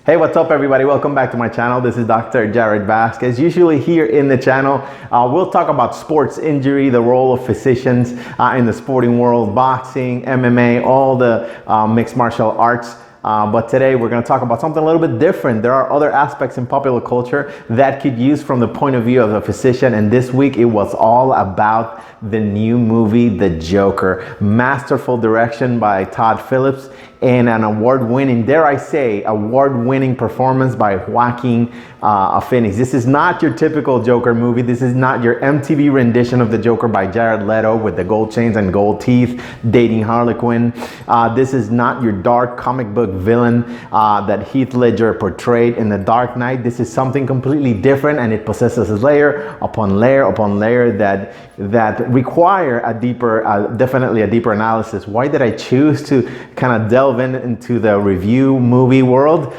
Hey, what's up everybody? Welcome back to my channel. This is Dr. Yared Vazquez. Usually here in the channel, we'll talk about sports injury, the role of physicians in the sporting world, boxing, MMA, all the mixed martial arts. But today we're going to talk about something a little bit different. There are other aspects in popular culture that could use from the point of view of a physician. And this week it was all about the new movie, The Joker. Masterful direction by Todd Phillips and an award-winning, dare I say, award-winning performance by Joaquin Phoenix. This is not your typical Joker movie. This is not your MTV rendition of the Joker by Jared Leto with the gold chains and gold teeth dating Harley Quinn. This is not your dark comic book villain that Heath Ledger portrayed in The Dark Knight. This is something completely different, and it possesses layer upon layer upon layer that require a deeper, definitely a deeper analysis. Why did I choose to kind of delve into the review movie world?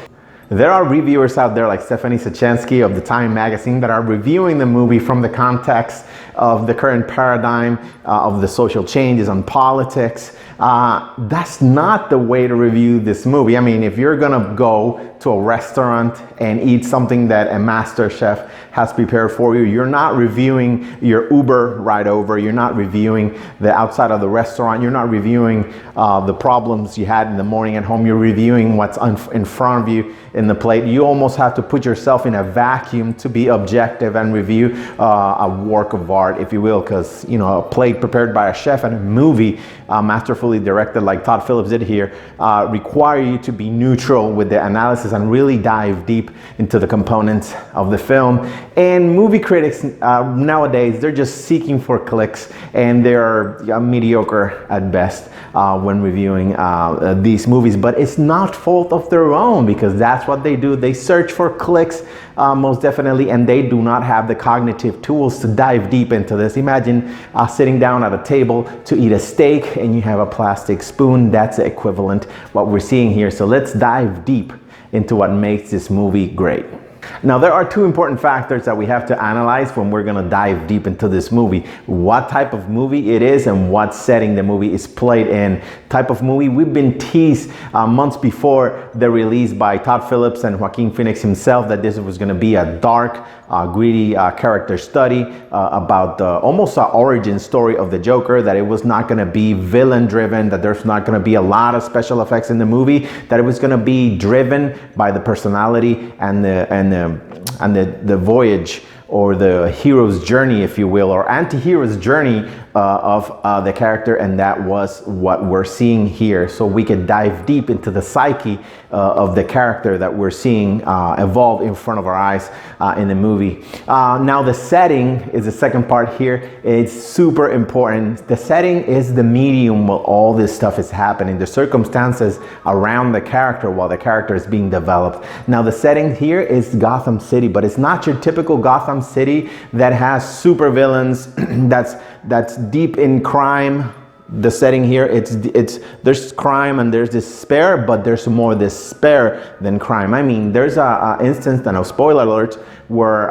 There are reviewers out there like Stephanie Sachansky of the Time magazine that are reviewing the movie from the context of the current paradigm of the social changes on politics. That's not the way to review this movie. I mean, if you're gonna go to a restaurant and eat something that a master chef has prepared for you, you're not reviewing your Uber ride over, you're not reviewing the outside of the restaurant, you're not reviewing the problems you had in the morning at home, you're reviewing what's in front of you in the plate. You almost have to put yourself in a vacuum to be objective and review a work of art, if you will, because a plate prepared by a chef and a movie masterfully directed like Todd Phillips did here require you to be neutral with the analysis and really dive deep into the components of the film. And movie critics nowadays, they're just seeking for clicks, and they're mediocre at best when reviewing these movies. But it's not fault of their own, because that's what they do. They search for clicks most definitely, and they do not have the cognitive tools to dive deep into this. Imagine sitting down at a table to eat a steak and you have a plastic spoon. That's the equivalent what we're seeing here. So let's dive deep into what makes this movie great. Now, there are two important factors that we have to analyze when we're gonna dive deep into this movie. What type of movie it is and what setting the movie is played in. Type of movie, we've been teased months before the release by Todd Phillips and Joaquin Phoenix himself that this was gonna be a dark, gritty character study about almost an origin story of the Joker, that it was not gonna be villain driven, that there's not gonna be a lot of special effects in the movie, that it was gonna be driven by the personality and the voyage, or the hero's journey, if you will, or anti-hero's journey of the character, and that was what we're seeing here. So we can dive deep into the psyche of the character that we're seeing evolve in front of our eyes in the movie. Now the setting is the second part here. It's super important. The setting is the medium where all this stuff is happening, the circumstances around the character while the character is being developed. Now the setting here is Gotham City, but it's not your typical Gotham City that has super villains that's deep in crime. The setting here, there's crime and there's despair, but there's more despair than crime. I mean, there's a instance, and a spoiler alert, where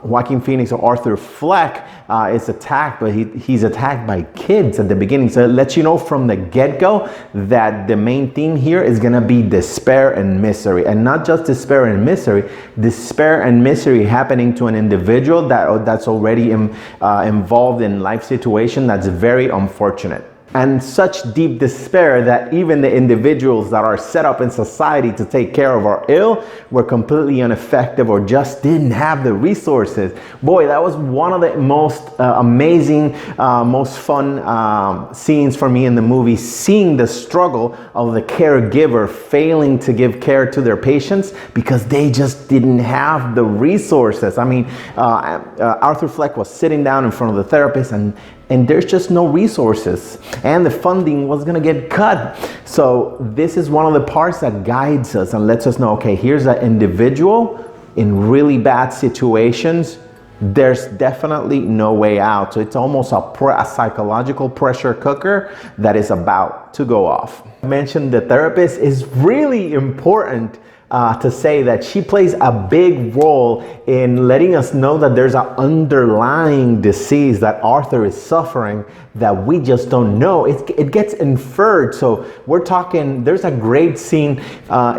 Joaquin Phoenix, or Arthur Fleck, is attacked, but he's attacked by kids at the beginning. So it lets you know from the get-go that the main theme here is gonna be despair and misery, and not just despair and misery happening to an individual that's already involved in life situation that's very unfortunate. And such deep despair that even the individuals that are set up in society to take care of our ill were completely ineffective, or just didn't have the resources. Boy, that was one of the most amazing, most fun scenes for me in the movie, seeing the struggle of the caregiver failing to give care to their patients because they just didn't have the resources. I mean, Arthur Fleck was sitting down in front of the therapist, and there's just no resources, and the funding was gonna get cut. So this is one of the parts that guides us and lets us know, okay, here's an individual in really bad situations. There's definitely no way out. So it's almost a psychological pressure cooker that is about to go off. I mentioned the therapist is really important to say that she plays a big role in letting us know that there's an underlying disease that Arthur is suffering that we just don't know. It gets inferred. So we're talking, there's a great scene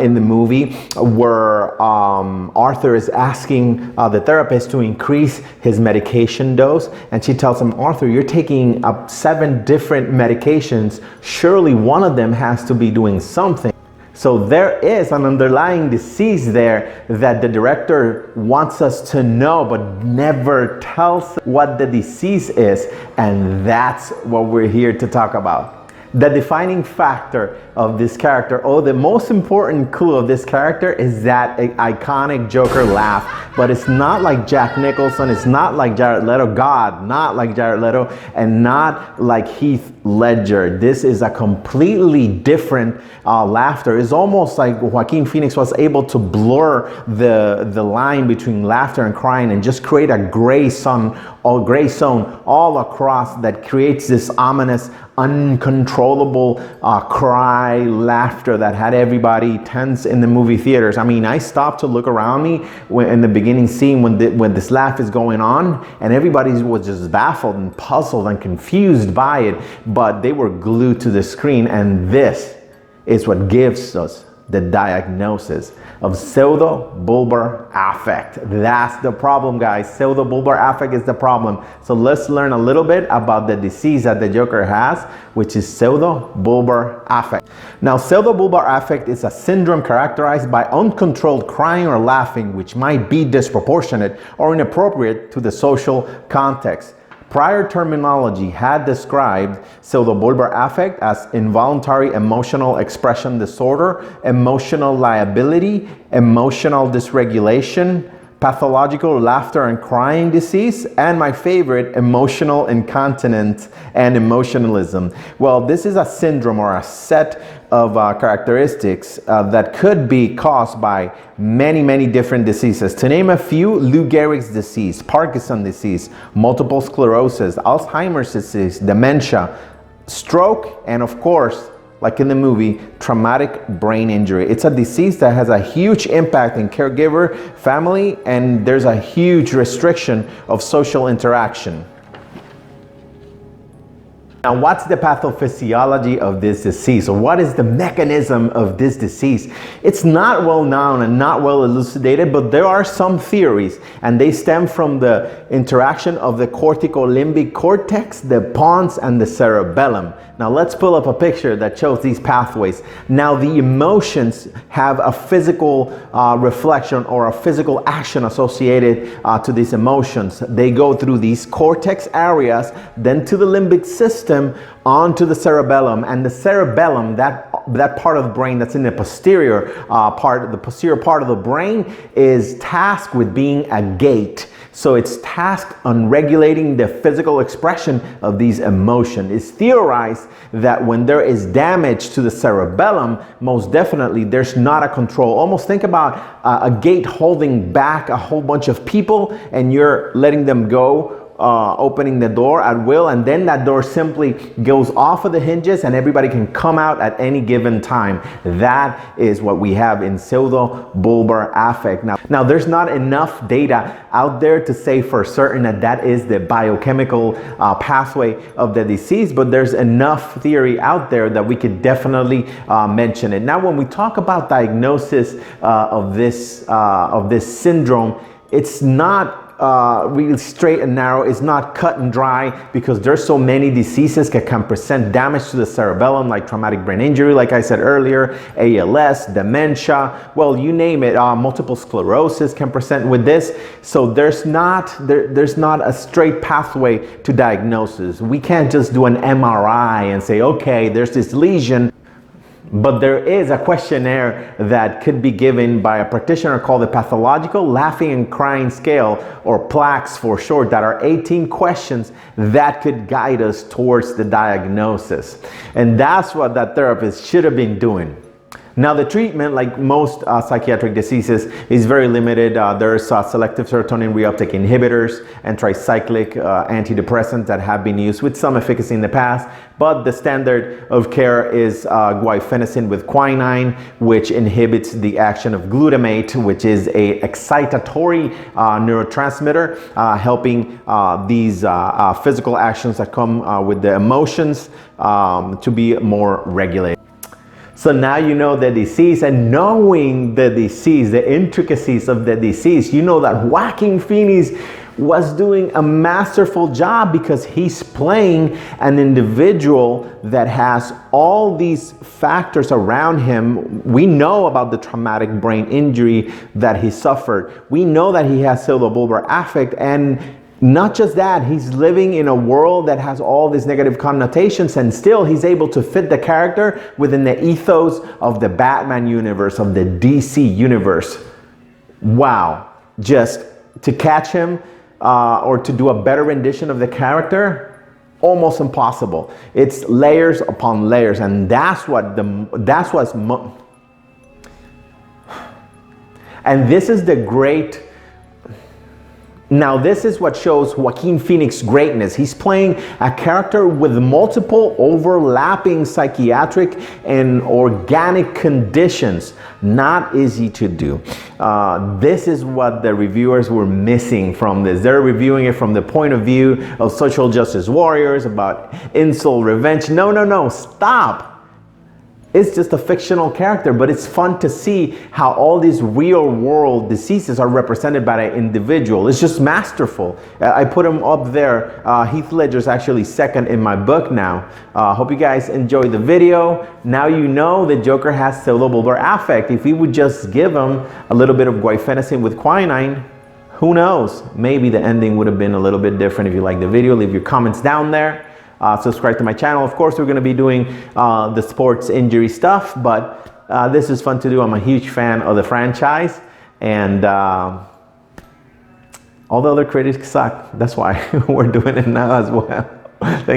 in the movie where Arthur is asking the therapist to increase his medication dose, and she tells him, Arthur, you're taking 7 different medications. Surely one of them has to be doing something. So there is an underlying disease there that the director wants us to know, but never tells what the disease is. And that's what we're here to talk about. The defining factor of this character, the most important clue of this character is that iconic Joker laugh. But it's not like Jack Nicholson, it's not like Jared Leto, not like Jared Leto, and not like Heath Ledger. This is a completely different laughter. It's almost like Joaquin Phoenix was able to blur the line between laughter and crying and just create a gray zone all across that creates this ominous, uncontrollable cry laughter that had everybody tense in the movie theaters. I mean, I stopped to look around me in the beginning scene when this laugh is going on, and everybody was just baffled and puzzled and confused by it, but they were glued to the screen. And this is what gives us the diagnosis of pseudobulbar affect. That's the problem, guys. Pseudobulbar affect is the problem. So let's learn a little bit about the disease that the Joker has, which is pseudobulbar affect. Now, pseudobulbar affect is a syndrome characterized by uncontrolled crying or laughing, which might be disproportionate or inappropriate to the social context. Prior terminology had described pseudobulbar affect as involuntary emotional expression disorder, emotional liability, emotional dysregulation, pathological laughter and crying disease, and my favorite, emotional incontinence and emotionalism. Well, this is a syndrome or a set of characteristics that could be caused by many different diseases. To name a few: Lou Gehrig's disease, Parkinson's disease, multiple sclerosis, Alzheimer's disease, dementia, stroke, and of course, like in the movie, traumatic brain injury. It's a disease that has a huge impact in caregiver, family, and there's a huge restriction of social interaction. Now, what's the pathophysiology of this disease? Or what is the mechanism of this disease? It's not well known and not well elucidated, but there are some theories, and they stem from the interaction of the corticolimbic cortex, the pons, and the cerebellum. Now let's pull up a picture that shows these pathways. Now the emotions have a physical reflection or a physical action associated to these emotions. They go through these cortex areas, then to the limbic system, onto the cerebellum. And the cerebellum, that part of the brain that's in the posterior part of the brain, is tasked with being a gate. So it's tasked on regulating the physical expression of these emotions. It's theorized that when there is damage to the cerebellum, most definitely there's not a control. Almost think about a gate holding back a whole bunch of people, and you're letting them go, opening the door at will, and then that door simply goes off of the hinges and everybody can come out at any given time. That is what we have in pseudobulbar affect. Now there's not enough data out there to say for certain that that is the biochemical pathway of the disease, but there's enough theory out there that we could definitely mention it. Now, when we talk about diagnosis of this syndrome, it's not really straight and narrow. It's not cut and dry, because there's so many diseases that can present damage to the cerebellum, like traumatic brain injury, like I said earlier, ALS, dementia, well, you name it. Multiple sclerosis can present with this. So there's not a straight pathway to diagnosis. We can't just do an MRI and say, okay, there's this lesion. But there is a questionnaire that could be given by a practitioner called the Pathological Laughing and Crying Scale, or PLACS for short, that are 18 questions that could guide us towards the diagnosis. And that's what that therapist should have been doing. Now the treatment, like most psychiatric diseases, is very limited. There's selective serotonin reuptake inhibitors and tricyclic antidepressants that have been used with some efficacy in the past, but the standard of care is guaifenesin with quinine, which inhibits the action of glutamate, which is a excitatory neurotransmitter, helping these physical actions that come with the emotions to be more regulated. So now you know the disease, and knowing the disease, the intricacies of the disease, you know that Joaquin Phoenix was doing a masterful job because he's playing an individual that has all these factors around him. We know about the traumatic brain injury that he suffered. We know that he has cerebrovascular affect, and not just that, he's living in a world that has all these negative connotations, and still he's able to fit the character within the ethos of the Batman universe, of the DC universe. Wow. Just to catch him or to do a better rendition of the character, almost impossible. It's layers upon layers, and and this is the great. Now this is what shows Joaquin Phoenix's greatness. He's playing a character with multiple overlapping psychiatric and organic conditions. Not easy to do. This is what the reviewers were missing from this. They're reviewing it from the point of view of social justice warriors, about insult revenge. No, stop. It's just a fictional character, but it's fun to see how all these real world diseases are represented by an individual. It's just masterful. I put him up there. Heath Ledger's actually second in my book now. Hope you guys enjoyed the video. Now you know the Joker has cerebrovascular affect. If we would just give him a little bit of guaifenesin with quinine, who knows? Maybe the ending would have been a little bit different. If you like the video, leave your comments down there. Subscribe to my channel. Of course, we're going to be doing the sports injury stuff, but this is fun to do. I'm a huge fan of the franchise, and all the other critics suck. That's why we're doing it now as well.